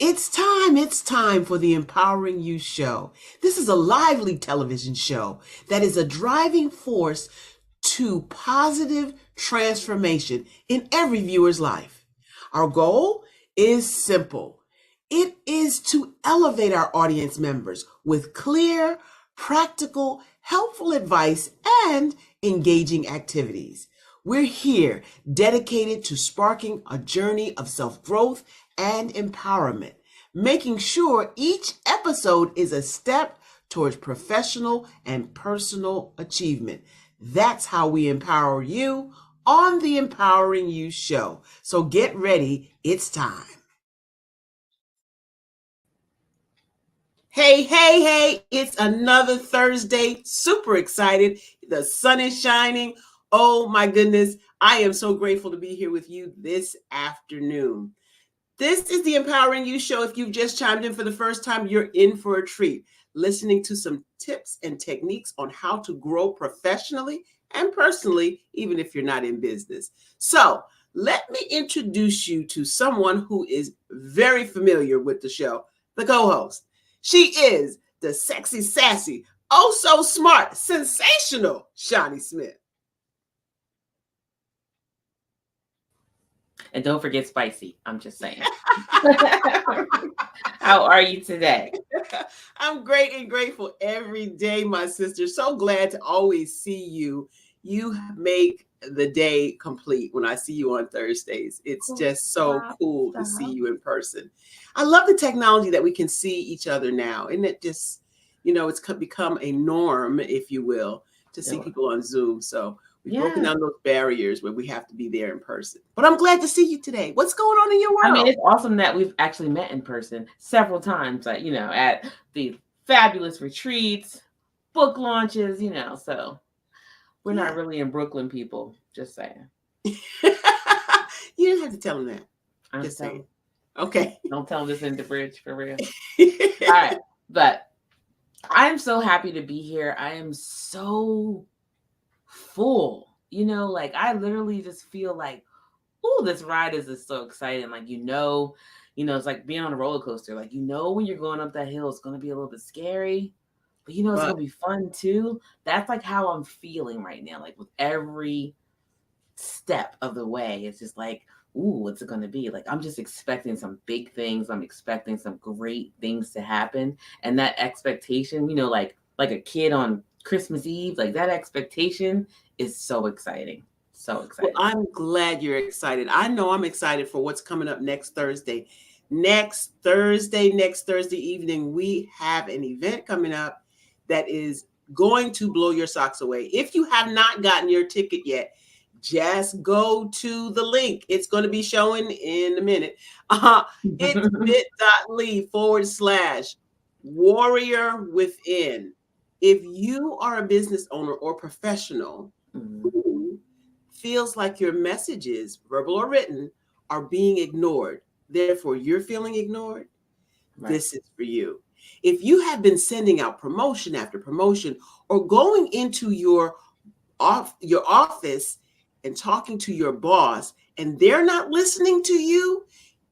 It's time for the Empowering You Show. This is a lively television show that is a driving force to positive transformation in every viewer's life. Our goal is simple. It is to elevate our audience members with clear, practical, helpful advice and engaging activities. We're here dedicated to sparking a journey of self-growth and empowerment, making sure each episode is a step towards professional and personal achievement. That's how we empower you on the Empowering You Show. So get ready, it's time. Hey, it's another Thursday. Super excited. The sun is shining. Oh my goodness. I am so grateful to be here with you this afternoon. This is the Empowering You Show. If you've just chimed in for the first time, you're in for a treat, listening to some tips and techniques on how to grow professionally and personally, even if you're not in business. So let me introduce you to someone who is very familiar with the show, the co-host. She is the sexy, sassy, oh so smart, sensational Shawnee Smith. And don't forget spicy. I'm just saying. How are you today? I'm great and grateful every day, my sister. So glad to always see you. You make the day complete when I see you on Thursdays. It's just so cool to see you in person. I love the technology that we can see each other now. Isn't it just, it's become a norm, if you will, to see people on Zoom. So we've broken down those barriers where we have to be there in person. But I'm glad to see you today. What's going on in your world? I mean, it's awesome that we've actually met in person several times, like, at the fabulous retreats, book launches, so we're not really in Brooklyn, people. Just saying. You didn't have to tell them that. I'm just saying. Okay. Don't tell them this in the bridge, for real. All right. But I'm so happy to be here. I am so full. I literally just feel like, oh, this ride is so exciting. Like, it's like being on a roller coaster. Like, when you're going up that hill, it's going to be a little bit scary, but it's going to be fun too. That's like how I'm feeling right now. Like with every step of the way, it's just like, ooh, what's it going to be? Like, I'm just expecting some big things. I'm expecting some great things to happen. And that expectation, like a kid on Christmas Eve, like that expectation is so exciting. So excited. Well, I'm glad you're excited. I know I'm excited for what's coming up next Thursday. Next Thursday evening, we have an event coming up that is going to blow your socks away. If you have not gotten your ticket yet, just go to the link. It's going to be showing in a minute. It's bit.ly/warrior within. If you are a business owner or professional who feels like your messages, verbal or written, are being ignored, therefore you're feeling ignored, this is for you. If you have been sending out promotion after promotion or going into your office and talking to your boss and they're not listening to you,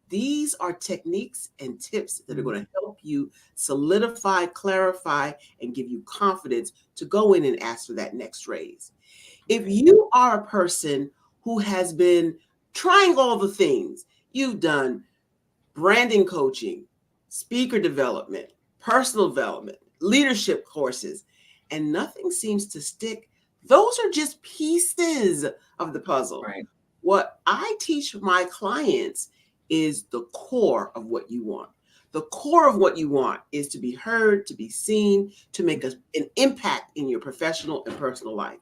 these are techniques and tips that are going to help you solidify, clarify, and give you confidence to go in and ask for that next raise. If you are a person who has been trying all the things, you've done branding coaching, speaker development, personal development, leadership courses, and nothing seems to stick, those are just pieces of the puzzle. Right. What I teach my clients is the core of what you want. The core of what you want is to be heard, to be seen, to make an impact in your professional and personal life.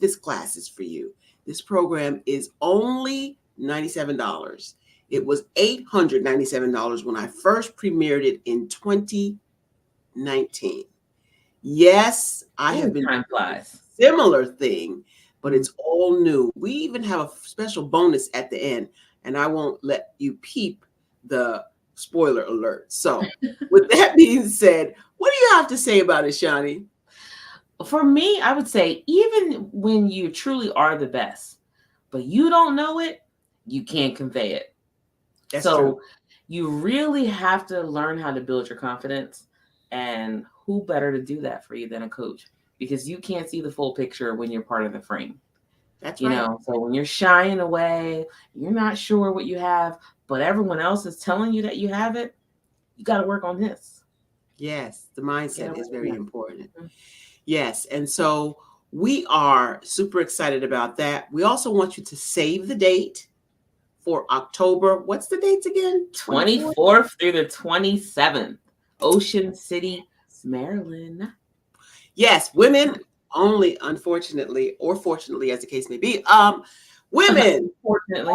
This class is for you. This program is only $97. It was $897 when I first premiered it in 2019. Yes, I have been doing a similar thing, but it's all new. We even have a special bonus at the end, and I won't let you peep the spoiler alert. So with that being said, what do you have to say about it, Shawnee? For me, I would say even when you truly are the best, but you don't know it, you can't convey it. That's true. you really have to learn how to build your confidence. And who better to do that for you than a coach? Because you can't see the full picture when you're part of the frame. That's You right. know, so when you're shying away, you're not sure what you have, but everyone else is telling you that you have it, you got to work on this. Yes, the mindset is very Yeah. important. Yes, and so we are super excited about that. We also want you to save the date for October. What's the dates again? 24th through the 27th, Ocean City, Maryland. Yes, women only, unfortunately, or fortunately, as the case may be. Women, Fortunately.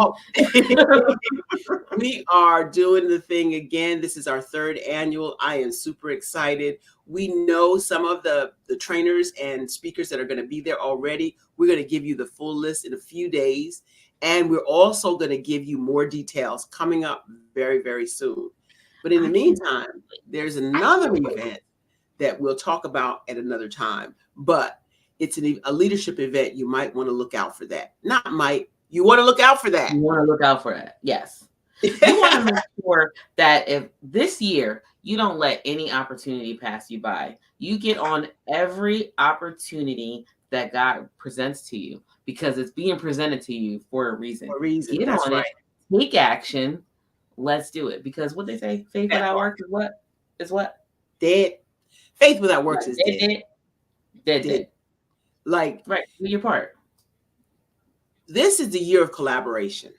we are doing the thing again. This is our 3rd annual. I am super excited. We know some of the trainers and speakers that are going to be there already. We're going to give you the full list in a few days. And we're also going to give you more details coming up very, very soon. But in the meantime, there's another event that we'll talk about at another time. But it's a leadership event. You might want to look out for that. Not might. You want to look out for that. You want to look out for that. Yes. You want to make sure that if this year you don't let any opportunity pass you by, you get on every opportunity that God presents to you because it's being presented to you for a reason. For a reason. Get That's on right. it. Take action. Let's do it. Because what they say, faith without work is what? Is what? Dead. Faith without works is dead. Dead. Like, right. Do your part. This is the year of collaboration.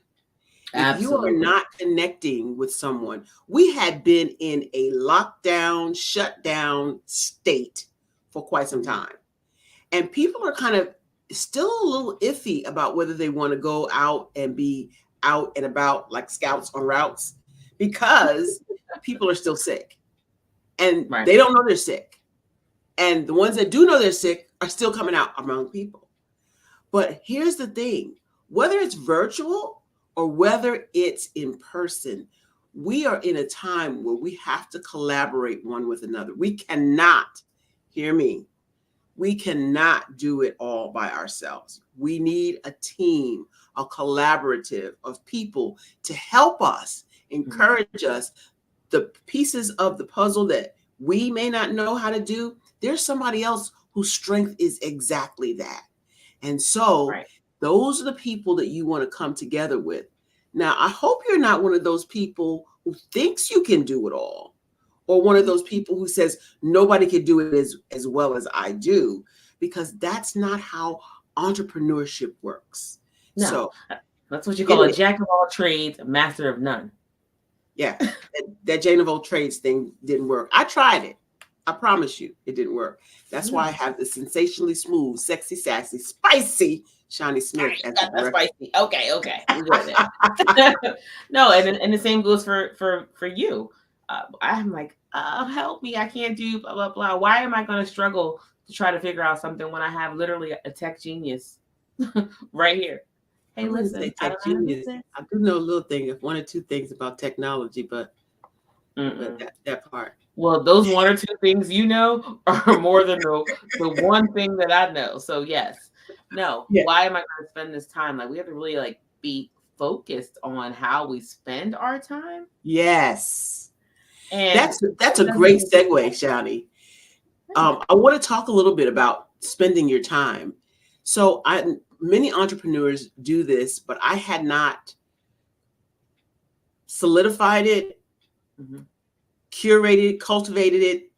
Absolutely. If you are not connecting with someone, we had been in a lockdown, shutdown state for quite some time. And people are kind of still a little iffy about whether they want to go out and be out and about like scouts on routes because people are still sick. And they don't know they're sick. And the ones that do know they're sick are still coming out among people. But here's the thing, whether it's virtual or whether it's in person, we are in a time where we have to collaborate one with another. We cannot, hear me, we cannot do it all by ourselves. We need a team, a collaborative of people to help us, encourage us. The pieces of the puzzle that we may not know how to do, there's somebody else whose strength is exactly that. And so those are the people that you want to come together with. Now, I hope you're not one of those people who thinks you can do it all, or one of those people who says nobody can do it as well as I do, because that's not how entrepreneurship works. No, so that's what you call a jack of all trades, a master of none. Yeah, that Jane of all trades thing didn't work. I tried it. I promise you, it didn't work. That's why I have the sensationally smooth, sexy, sassy, spicy Shawnee Smith as the director. Spicy. Okay. No, and the same goes for you. I'm like, help me! I can't do blah blah blah. Why am I going to struggle to try to figure out something when I have literally a tech genius right here? Hey, listen, tech genius. I do know a little thing, 1 or 2 things about technology, but that part. Well, those 1 or 2 things you know are more than the one thing that I know. So yes, no. Yeah. Why am I going to spend this time? Like we have to really be focused on how we spend our time. Yes, and that's a great segue, Shawnee. I want to talk a little bit about spending your time. So many entrepreneurs do this, but I had not solidified it, curated, cultivated it,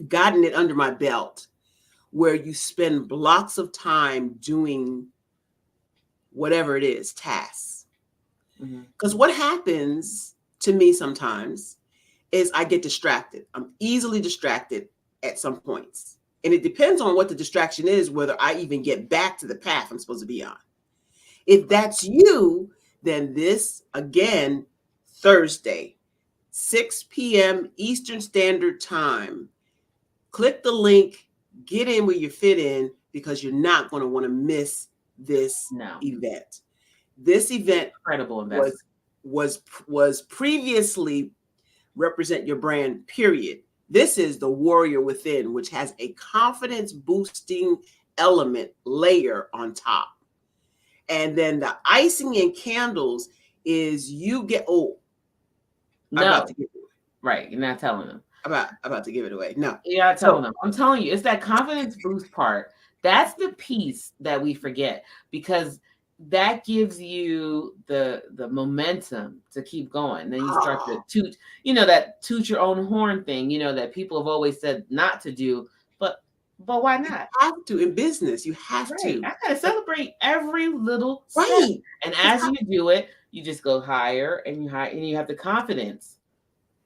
gotten it under my belt, where you spend blocks of time doing whatever it is, tasks. Because what happens to me sometimes is I get distracted. I'm easily distracted at some points. And it depends on what the distraction is, whether I even get back to the path I'm supposed to be on. If that's you, then this, again, Thursday, 6 p.m. Eastern Standard Time. Click the link, get in where you fit in, because you're not going to want to miss this event. This event was previously Represent Your Brand, period. This is the Warrior Within, which has a confidence boosting element layer on top. And then the icing and candles is you get, No, to give it away. right. You're not telling them. About to give it away. No. You're not telling them. I'm telling you, it's that confidence boost part. That's the piece that we forget, because that gives you the momentum to keep going. Then you start to toot, that toot your own horn thing, that people have always said not to do, but why not? You have to in business. You have to. I gotta celebrate every little step. Right. And as you do it, you just go higher and you have the confidence,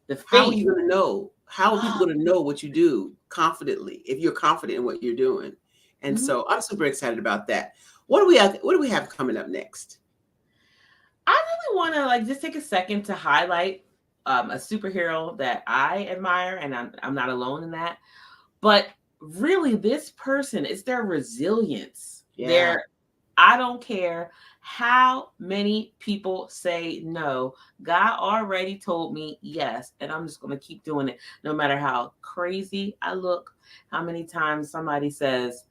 the faith. How are you going to know? How are people going to know what you do confidently if you're confident in what you're doing? And so I'm super excited about that. What do we have coming up next? I really want to just take a second to highlight a superhero that I admire, and I'm not alone in that. But really, this person, it's their resilience. Yeah. I don't care how many people say no. God already told me yes, and I'm just going to keep doing it no matter how crazy I look, how many times somebody says,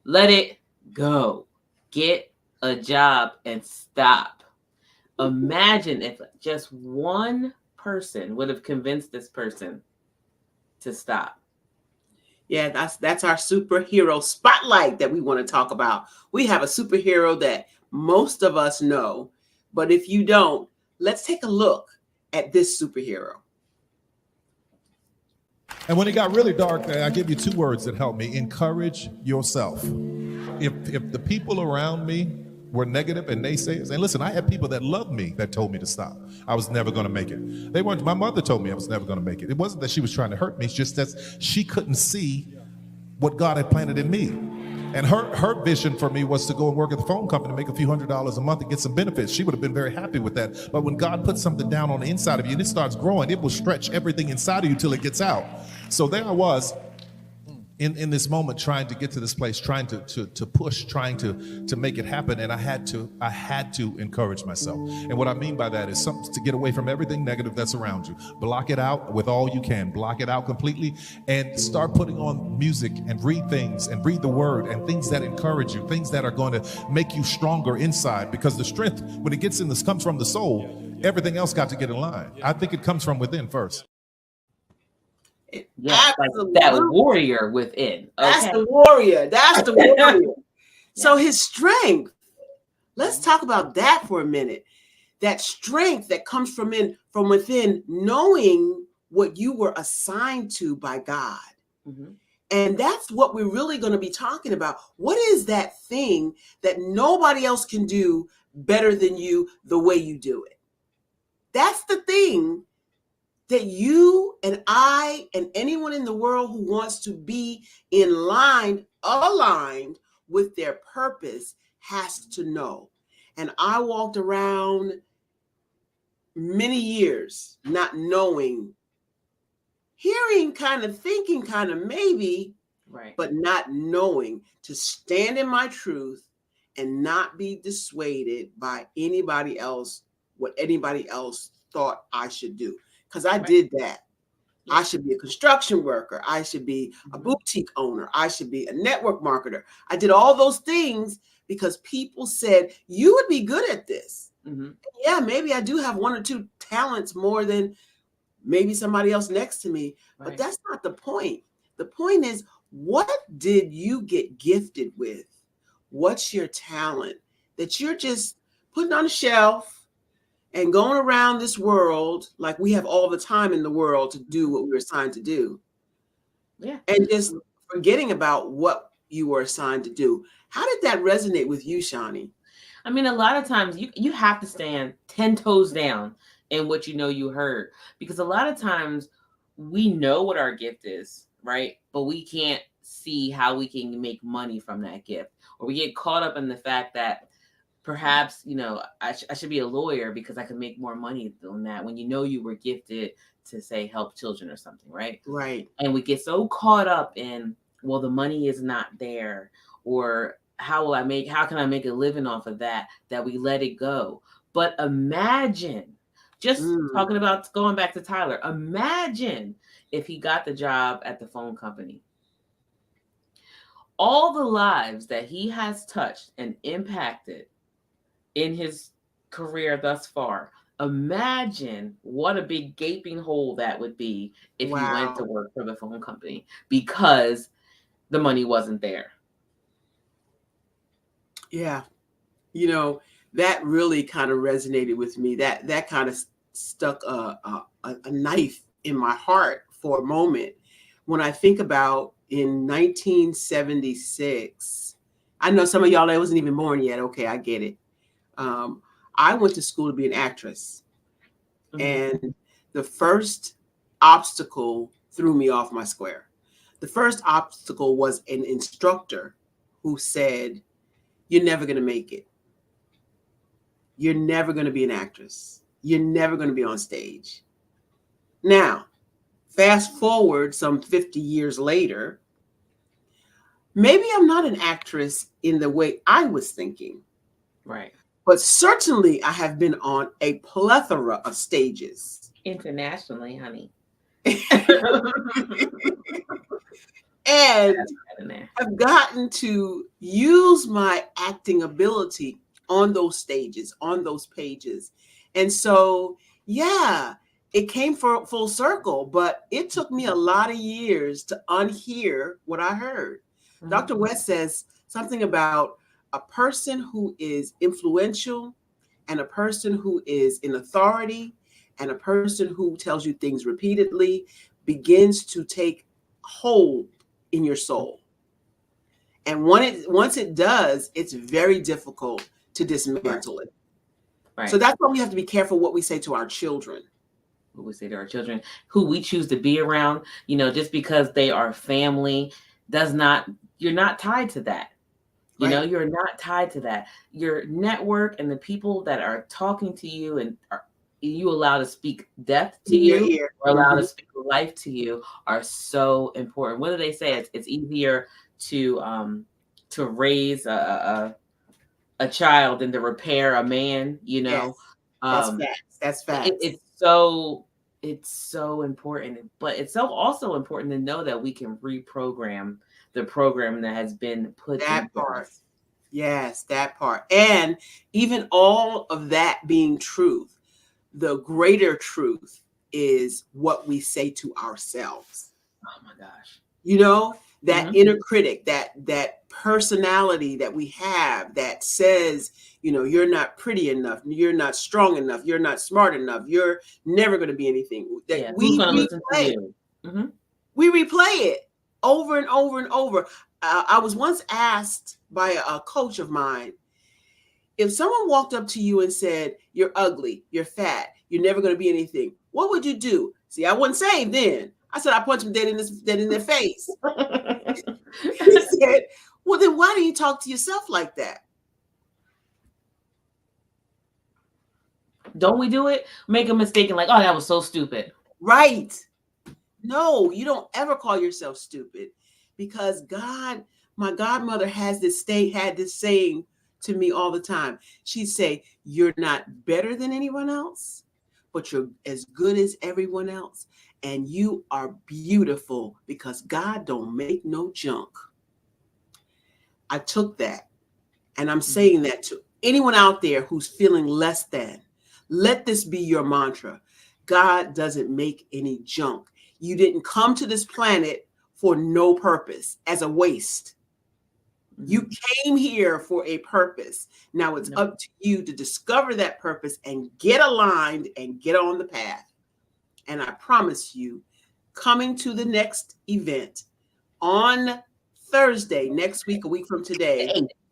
let it go, get a job and stop. Imagine if just one person would have convinced this person to stop. Yeah, that's our superhero spotlight that we want to talk about. We have a superhero that most of us know, but if you don't, let's take a look at this superhero. And when it got really dark, I give you 2 words that helped me. Encourage yourself. If the people around me were negative and naysayers, and listen, I had people that loved me that told me to stop. I was never going to make it. They weren't. My mother told me I was never going to make it. It wasn't that she was trying to hurt me. It's just that she couldn't see what God had planted in me. And her vision for me was to go and work at the phone company, make a few $100s a month and get some benefits. She would have been very happy with that. But when God puts something down on the inside of you and it starts growing, it will stretch everything inside of you till it gets out. So there I was in this moment trying to get to this place, trying to push, trying to make it happen. And I had to encourage myself. And what I mean by that is something to get away from everything negative that's around you. Block it out with all you can. Block it out completely and start putting on music and read things and read the word and things that encourage you, things that are going to make you stronger inside, because the strength, when it gets in this, comes from the soul. Everything else got to get in line. I think it comes from within first. Yeah, like that warrior within. Okay? That's the warrior. That's the warrior. So his strength, let's talk about that for a minute. That strength that comes from within, knowing what you were assigned to by God. Mm-hmm. And that's what we're really going to be talking about. What is that thing that nobody else can do better than you the way you do it? That's the thing that you and I and anyone in the world who wants to be aligned with their purpose has to know. And I walked around many years not knowing, hearing, kind of thinking, kind of maybe, right, but not knowing to stand in my truth and not be dissuaded by anybody else, what anybody else thought I should do. Because I did that. Yeah. I should be a construction worker. I should be a boutique owner. I should be a network marketer. I did all those things because people said, you would be good at this. Mm-hmm. Yeah, maybe I do have 1 or 2 talents more than maybe somebody else next to me. Right. But that's not the point. The point is, what did you get gifted with? What's your talent that you're just putting on a shelf and going around this world like we have all the time in the world to do what we're assigned to do? Yeah. And just forgetting about what you were assigned to do. How did that resonate with you, Shani? I mean, a lot of times you have to stand 10 toes down in what you heard, because a lot of times we know what our gift is, right? But we can't see how we can make money from that gift, or we get caught up in the fact that perhaps, I should be a lawyer because I can make more money than that, when you were gifted to, say, help children or something, right? Right. And we get so caught up in, well, the money is not there, or how can I make a living off of that we let it go. But imagine, just talking about going back to Tyler, imagine if he got the job at the phone company. All the lives that he has touched and impacted in his career thus far, Imagine what a big gaping hole that would be if you went to Wow. work for the phone company because the money wasn't there. Yeah. You know, that really kind of resonated with me. That kind of stuck a knife in my heart for a moment when I think about in 1976. I know some of y'all that wasn't even born yet. Okay, I get it. I went to school to be an actress, and the first obstacle threw me off my square. The first obstacle was an instructor who said, "You're never going to make it. You're never going to be an actress. You're never going to be on stage." Now, fast forward some 50 years later, maybe I'm not an actress in the way I was thinking, Right. but certainly I have been on a plethora of stages. Internationally, honey. And I've gotten to use my acting ability on those stages, on those pages. And so, yeah, it came full circle, but it took me a lot of years to unhear what I heard. Mm-hmm. Dr. West says something about a person who is influential and a person who is in authority and a person who tells you things repeatedly begins to take hold in your soul. And once it does, it's very difficult to dismantle it. Right. So that's why we have to be careful what we say to our children. What we say to our children, who we choose to be around, just because they are family you're not tied to that. You're not tied to that. Your network and the people that are talking to you and you allow to speak death to you or allow to speak life to you are so important. What do they say? It's easier to raise a child than to repair a man. Yes. That's facts. It's so important, but it's so also important to know that we can reprogram the program that has been put that in part. place. Yes, that part. And even all of that being truth, the greater truth is what we say to ourselves. Oh my gosh. That inner critic, that personality that we have that says, you're not pretty enough, you're not strong enough, you're not smart enough, you're never going to be anything. That we replay. We replay it over and over and over. I was once asked by a coach of mine, if someone walked up to you and said, "You're ugly, you're fat, you're never going to be anything," what would you do? See, I wasn't saved then. I said, I punch them dead in their face. He said, "Well, then why do you talk to yourself like that?" Don't we do it? Make a mistake and like, oh, that was so stupid. Right. No, you don't ever call yourself stupid, because my godmother had this saying to me all the time. She'd say, "You're not better than anyone else, but you're as good as everyone else. And you are beautiful because God don't make no junk." I took that, and I'm saying that to anyone out there who's feeling less than. Let this be your mantra. God doesn't make any junk. You didn't come to this planet for no purpose, as a waste. You came here for a purpose. Now it's up to you to discover that purpose and get aligned and get on the path. And I promise you, coming to the next event on Thursday, next week, a week from today.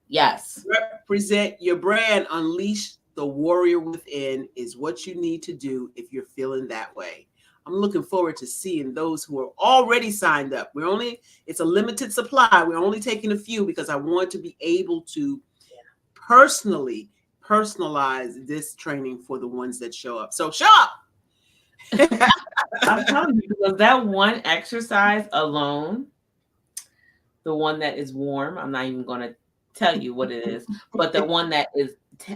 Yes. Represent your brand. Unleash the warrior within is what you need to do if you're feeling that way. I'm looking forward to seeing those who are already signed up. It's a limited supply. We're only taking a few because I want to be able to personally personalize this training for the ones that show up. So show up. I'm telling you, because that one exercise alone, the one that is warm, I'm not even going to tell you what it is, but the one that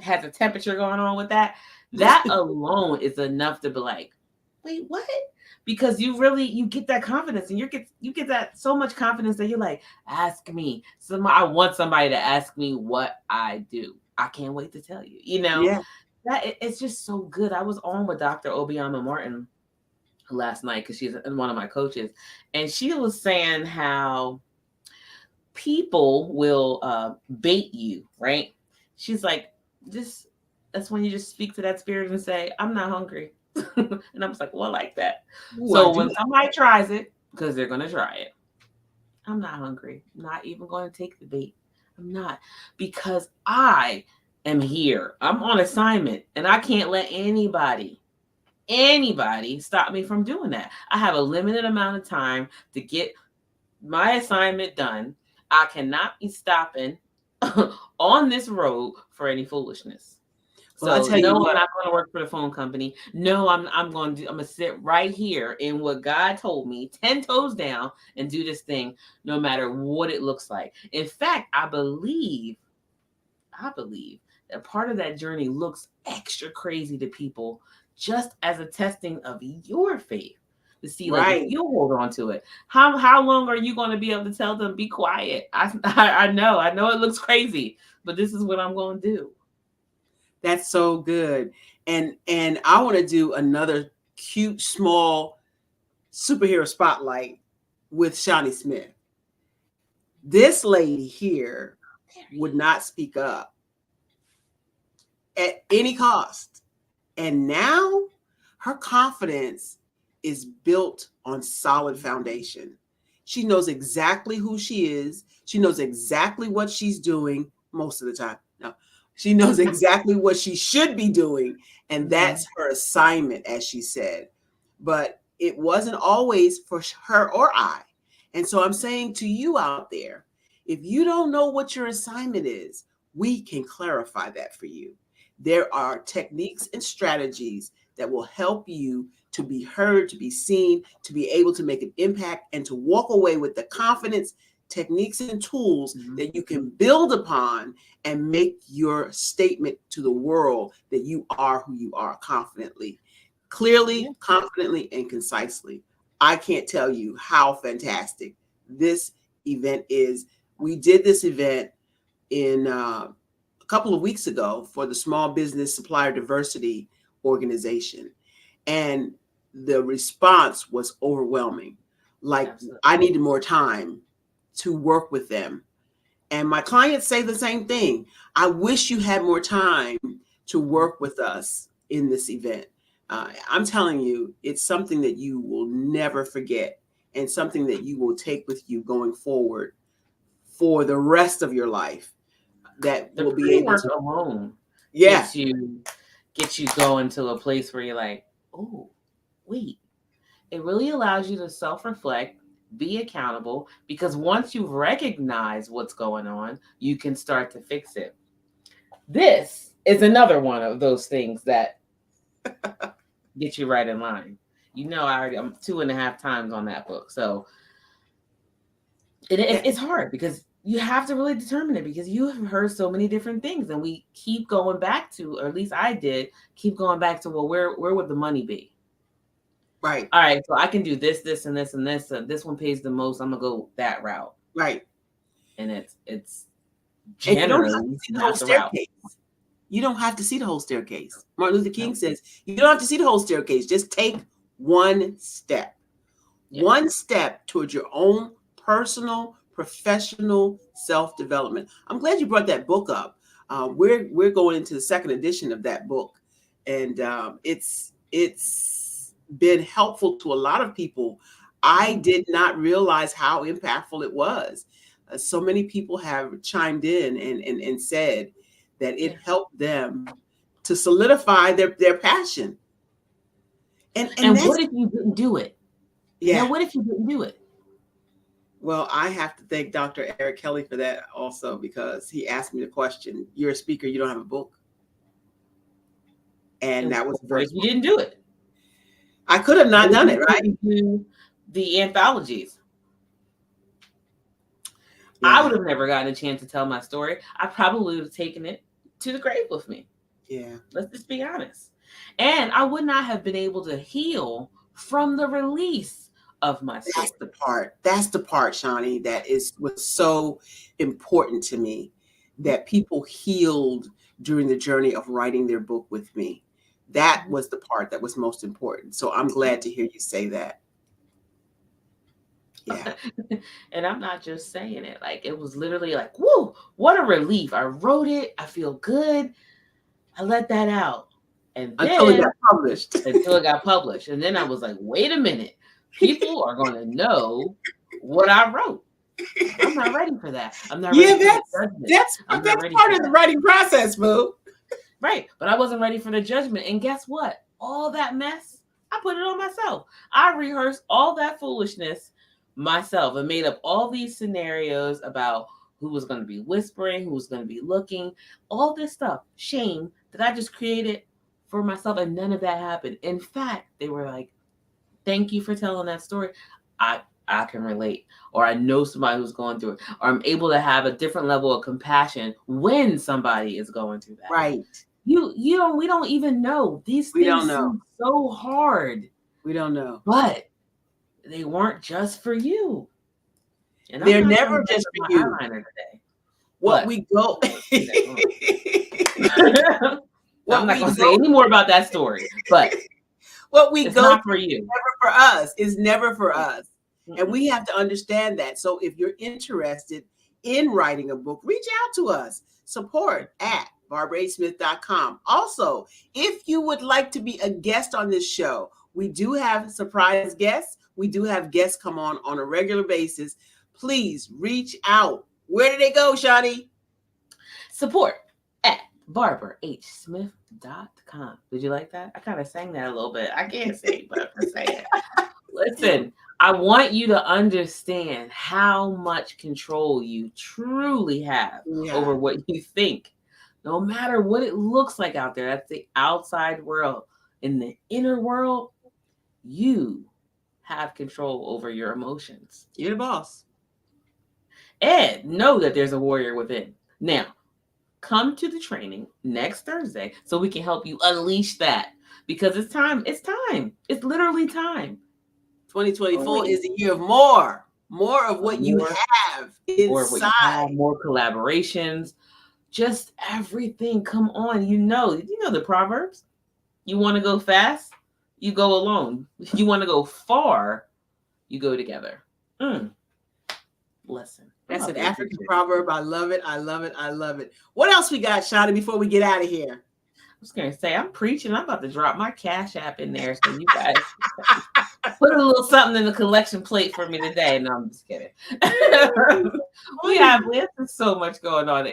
has a temperature going on with that alone is enough to be like, wait, what? Because you get that confidence, and you get that so much confidence that you're like, ask me. I want somebody to ask me what I do. I can't wait to tell you. Yeah. It's just so good. I was on with Dr. Obiama Martin last night because she's one of my coaches, and she was saying how people will bait you, right? She's like, that's when you just speak to that spirit and say, I'm not hungry. And I was like, well, I like that. Ooh, So when somebody tries it, because they're going to try it, I'm not hungry. I'm not even going to take the bait. I'm not, because I am here. I'm on assignment, and I can't let anybody stop me from doing that. I have a limited amount of time to get my assignment done. I cannot be stopping on this road for any foolishness. Well, So no, I'm not going to work for the phone company. No, I'm going to sit right here in what God told me, 10 toes down, and do this thing no matter what it looks like. In fact, I believe that part of that journey looks extra crazy to people just as a testing of your faith to see like if you hold on to it. How long are you going to be able to tell them be quiet? I know it looks crazy, but this is what I'm going to do. That's so good. And I want to do another cute, small superhero spotlight with Shawnee Smith. This lady here would not speak up at any cost. And now her confidence is built on solid foundation. She knows exactly who she is. She knows exactly what she's doing most of the time. No. She knows exactly what she should be doing, and that's her assignment, as she said. But it wasn't always for her or I. And so I'm saying to you out there, if you don't know what your assignment is, we can clarify that for you. There are techniques and strategies that will help you to be heard, to be seen, to be able to make an impact, and to walk away with the confidence, techniques, and tools that you can build upon and make your statement to the world that you are who you are confidently, clearly, confidently, and concisely. I can't tell you how fantastic this event is. We did this event in a couple of weeks ago for the Small Business Supplier Diversity Organization, and the response was overwhelming. Like, absolutely. I needed more time to work with them. And my clients say the same thing. I wish you had more time to work with us in this event. I'm telling you, it's something that you will never forget, and something that you will take with you going forward for the rest of your life. That will be able to alone get you going to a place where you're like, oh, wait. It really allows you to self-reflect, be accountable, because once you recognize what's going on, you can start to fix it. This is another one of those things that get you right in line. You know, I'm 2.5 times on that book. So it's hard because you have to really determine it, because you have heard so many different things, and we keep going back to, or at least I did, keep going back to, well, where would the money be? Right. All right. So I can do this, this, and this, and this. This one pays the most. I'm gonna go that route. Right. And it's generally not the route. You don't have to see the whole staircase. Martin Luther King says you don't have to see the whole staircase. Just take one step. Yeah. One step towards your own personal, professional self-development. I'm glad you brought that book up. We're going into the second edition of that book, and it's been helpful to a lot of people. I did not realize how impactful it was. So many people have chimed in and said that it helped them to solidify their passion. And what if you didn't do it? Yeah. Now, what if you didn't do it? Well, I have to thank Dr. Eric Kelly for that also, because he asked me the question, you're a speaker, you don't have a book. And that was the first. You didn't do it. I could have not done it, right? The anthologies. Yeah. I would have never gotten a chance to tell my story. I probably would have taken it to the grave with me. Yeah. Let's just be honest. And I would not have been able to heal from the release of my story. That's the part, Shawnee, that was so important to me, that people healed during the journey of writing their book with me. That was the part that was most important. So I'm glad to hear you say that. Yeah. And I'm not just saying it. Like, it was literally like, whoa, what a relief. I wrote it. I feel good. I let that out. And then Until it got published. And then I was like, wait a minute. People are going to know what I wrote. I'm not ready for that. I'm not ready for the judgment. That's part of the writing process, boo. Right. But I wasn't ready for the judgment. And guess what? All that mess, I put it on myself. I rehearsed all that foolishness myself and made up all these scenarios about who was going to be whispering, who was going to be looking, all this stuff. Shame that I just created for myself, and none of that happened. In fact, they were like, thank you for telling that story. I can relate, or I know somebody who's going through it, or I'm able to have a different level of compassion when somebody is going through that. Right. We don't even know. These things seem so hard. We don't know. But they weren't just for you. And they're never just for you. Today. What we go. I'm not going to say any more about that story, but what we go for you. Never for us. Is never for us. Mm-hmm. And we have to understand that. So if you're interested in writing a book, reach out to us. Support at BarbaraHSmith.com. Also, if you would like to be a guest on this show, we do have surprise guests. We do have guests come on a regular basis. Please reach out. Where did they go, Shani? Support at BarbaraHSmith.com. Did you like that? I kind of sang that a little bit. I can't sing, but I'm saying it. Listen, I want you to understand how much control you truly have over what you think. No matter what it looks like out there, that's the outside world. In the inner world, you have control over your emotions. You're the boss. And know that there's a warrior within. Now, come to the training next Thursday so we can help you unleash that, because it's time. It's time. It's literally time. 2024 is the year of more of what you have inside. More collaborations, just everything. Come on. You know the Proverbs. You want to go fast, you go alone. You want to go far, you go together. Listen. That's an African proverb. I love it. I love it. I love it. What else we got, Shani, before we get out of here? I was going to say, I'm preaching. I'm about to drop my Cash App in there so you guys put a little something in the collection plate for me today. No, I'm just kidding. we have so much going on.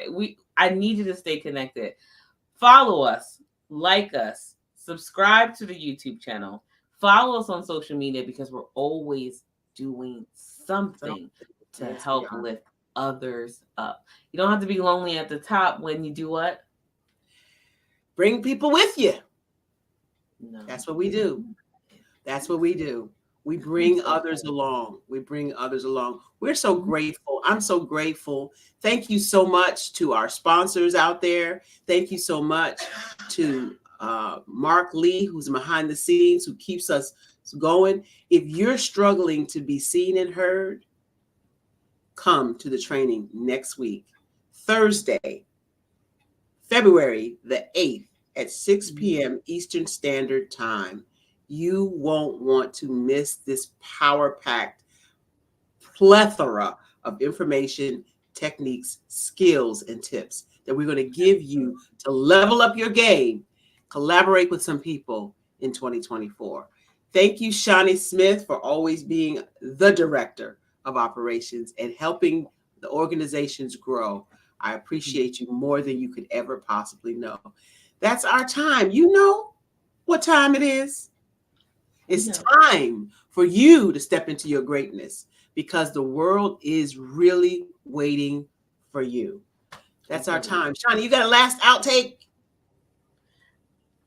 I need you to stay connected. Follow us, like us, subscribe to the YouTube channel, follow us on social media, because we're always doing something to help lift others up. You don't have to be lonely at the top when you do what? Bring people with you. No. That's what we do. That's what we do. We bring others along. We're so grateful. I'm so grateful. Thank you so much to our sponsors out there. Thank you so much to Mark Lee, who's behind the scenes, who keeps us going. If you're struggling to be seen and heard, come to the training next week, Thursday, February the 8th at 6 p.m. Eastern Standard Time. You won't want to miss this power-packed plethora of information, techniques, skills, and tips that we're going to give you to level up your game, collaborate with some people in 2024. Thank you, Shani Smith, for always being the director of operations and helping the organizations grow. I appreciate you more than you could ever possibly know. That's our time. You know what time it is? It's time for you to step into your greatness, because the world is really waiting for you. That's our time. Shani, you got a last outtake?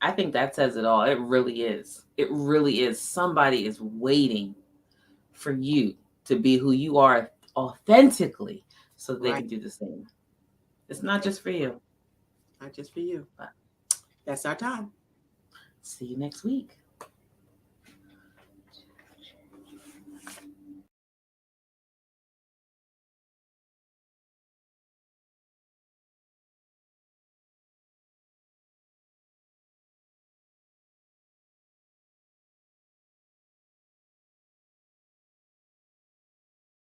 I think that says it all. It really is. It really is. Somebody is waiting for you to be who you are authentically so they can do the same. It's not just for you. Not just for you. But that's our time. See you next week.